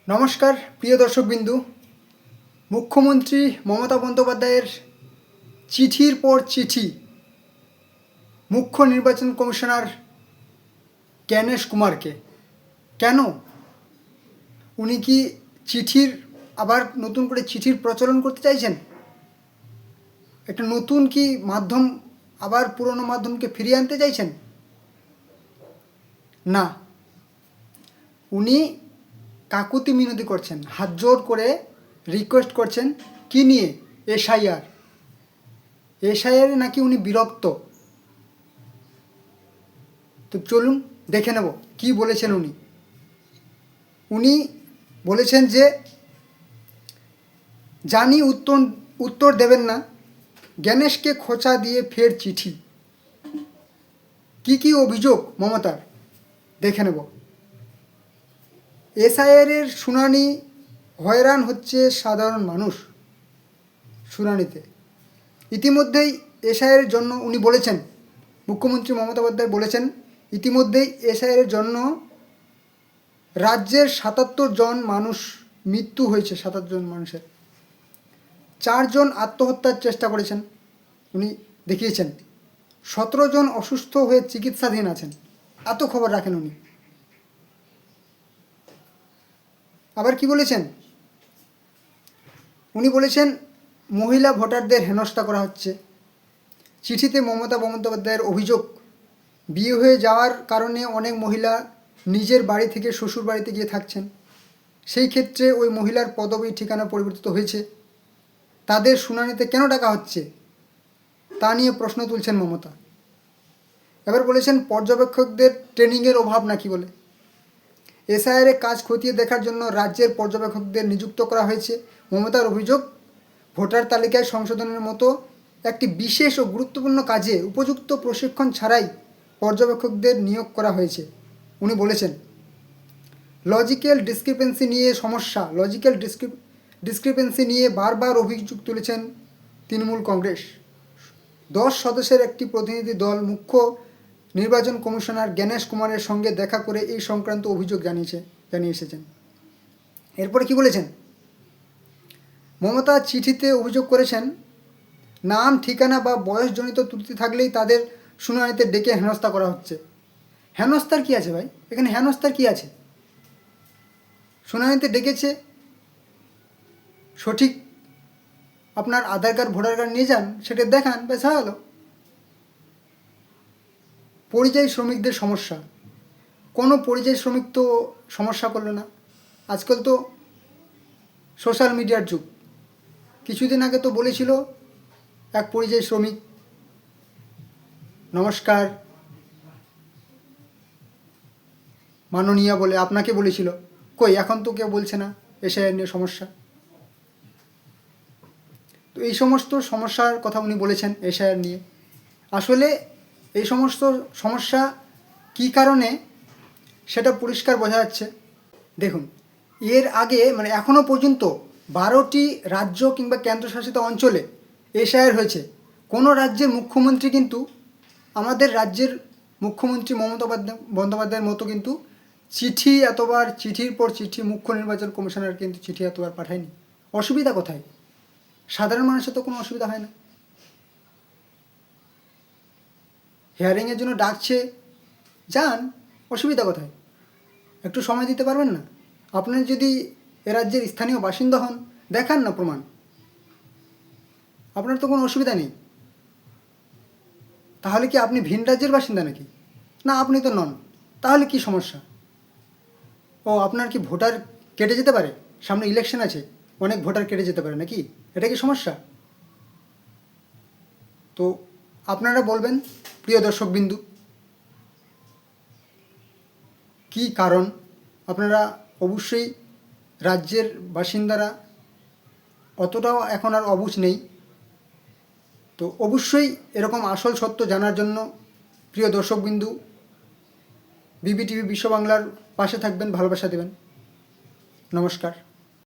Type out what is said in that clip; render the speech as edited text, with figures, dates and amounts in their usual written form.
নমস্কার প্রিয় দর্শকবিন্দু। মুখ্যমন্ত্রী মমতা বন্দ্যোপাধ্যায়ের চিঠির পর চিঠি মুখ্য নির্বাচন কমিশনার জ্ঞানেশ কুমারকে। কেন? উনি কি চিঠির আবার নতুন করে চিঠির প্রচলন করতে চাইছেন? একটা নতুন কি মাধ্যম আবার পুরনো মাধ্যমকে ফিরিয়ে আনতে চাইছেন? না, উনি কাকুতি মিনতি করছেন, হাত জোর করে রিকোয়েস্ট করছেন। কি নিয়ে? এসআইআর নাকি উনি বিরক্ত। তো চলুন দেখে নেব কি বলেছেন উনি। উনি বলেছেন যে জানি উত্তর দেবেন না, জ্ঞানেশকে খোঁচা দিয়ে ফের চিঠি। কি অভিযোগ মমতার দেখে নেব। এসআইআরের শুনানি, হয়রান হচ্ছে সাধারণ মানুষ শুনানিতে। ইতিমধ্যেই এসআইআরের জন্য উনি বলেছেন, মুখ্যমন্ত্রী মমতা বন্দ্যোপাধ্যায় বলেছেন, ইতিমধ্যেই এসআইআরের জন্য রাজ্যের ৭৭ জন মানুষ মৃত্যু হয়েছে। ৭৭ জন মানুষের 4 জন আত্মহত্যার চেষ্টা করেছেন উনি দেখিয়েছেন। 17 জন অসুস্থ হয়ে চিকিৎসাধীন আছেন। এত খবর রাখেন উনি। আবার কি বলেছেন? উনি বলেছেন মহিলা ভোটারদের হেনস্থা করা হচ্ছে। চিঠিতে মমতা বন্দ্যোপাধ্যায়ের অভিযোগ, বিয়ে হয়ে যাওয়ার কারণে অনেক মহিলা নিজের বাড়ি থেকে শ্বশুর বাড়িতে গিয়ে থাকছেন। সেই ক্ষেত্রে ওই মহিলার পদবি ঠিকানা পরিবর্তিত হয়েছে। তাদের শুনানিতে কেন ডাকা হচ্ছে তা নিয়ে প্রশ্ন তুলছেন মমতা। এবার বলেছেন পর্যবেক্ষকদের ট্রেনিংয়ের অভাব নাকি বলে। এসআইআরে কাজ খতিয়ে দেখার জন্য রাজ্যের পর্যবেক্ষকদের নিযুক্ত করা হয়েছে। মমতার অভিযোগ, ভোটার তালিকায় সংশোধনের মতো একটি বিশেষ ও গুরুত্বপূর্ণ কাজে উপযুক্ত প্রশিক্ষণ ছাড়াই পর্যবেক্ষকদের নিয়োগ করা হয়েছে। উনি বলেছেন লজিক্যাল ডিসক্রিপেন্সি নিয়ে বারবার অভিযোগ তুলেছেন তৃণমূল কংগ্রেস। 10 সদস্যের একটি প্রতিনিধি দল মুখ্য নির্বাচন কমিশনার জ্ঞানেশ কুমারের সঙ্গে দেখা করে এই সংক্রান্ত অভিযোগ জানিয়ে এসেছেন। এরপরে কি বলেছেন? মমতা চিঠিতে অভিযোগ করেছেন, নাম, ঠিকানা বা বয়সজনিত ত্রুটি থাকলেই তাদের শুনানিতে ডেকে হেনস্থা করা হচ্ছে। হেনস্থার কি আছে ভাই? এখানে হেনস্থার কি আছে? শুনানিতে ডেকেছে, সঠিক আপনার আধার কার্ড ভোটার কার্ড নিয়ে যান, সেটা দেখান, ব্যাস হয়ে গেল। পরিযায়ী শ্রমিকদের সমস্যা, কোনো পরিযায়ী শ্রমিক তো সমস্যা করলো না। আজকাল তো সোশ্যাল মিডিয়ার যুগ। কিছুদিন আগে তো বলেছিল এক পরিযায়ী শ্রমিক, নমস্কার মাননীয়া বলে আপনাকে বলেছিল। কই, এখন তো কেউ বলছে না এসআইআর নিয়ে সমস্যা। তো এই সমস্ত সমস্যার কথা উনি বলেছেন এসআইআর নিয়ে। আসলে এই সমস্ত সমস্যা কী কারণে সেটা পরিষ্কার বোঝা যাচ্ছে। দেখুন, এর আগে এখনও পর্যন্ত 12টি রাজ্য কিংবা কেন্দ্রশাসিত অঞ্চলে এসআইআর হয়েছে। কোনো রাজ্যের মুখ্যমন্ত্রী কিন্তু আমাদের রাজ্যের মুখ্যমন্ত্রী মমতা বন্দ্যোপাধ্যায়ের মতো কিন্তু চিঠির পর চিঠি মুখ্য নির্বাচন কমিশনার কিন্তু চিঠি এতবার পাঠায়নি। অসুবিধা কোথায়? সাধারণ মানুষের তো কোনো অসুবিধা হয় না। হিয়ারিংয়ের জন্য ডাকছে, যান, অসুবিধা কোথায়? একটু সময় দিতে পারবেন না? আপনার যদি এ রাজ্যের স্থানীয় বাসিন্দা হন, দেখান না প্রমাণ। আপনার তো কোনো অসুবিধা নেই। তাহলে কি আপনি ভিন রাজ্যের বাসিন্দা নাকি? না, আপনি তো নন। তাহলে কি সমস্যা? ও, আপনার কি ভোটার কেটে যেতে পারে? সামনে ইলেকশন আছে, অনেক ভোটার কেটে যেতে পারে নাকি? এটা কি সমস্যা? তো আপনারা বলবেন প্রিয় দর্শকবিন্দু, কি কারণ? আপনারা অবশ্যই রাজ্যের বাসিন্দারা অতটাও এখন আর অবুঝ নেই। তো অবশ্যই এরকম আসল সত্য জানার জন্য প্রিয় দর্শকবিন্দু বিবিটিভি বিশ্ব বাংলার পাশে থাকবেন, ভালোবাসা দেবেন। নমস্কার।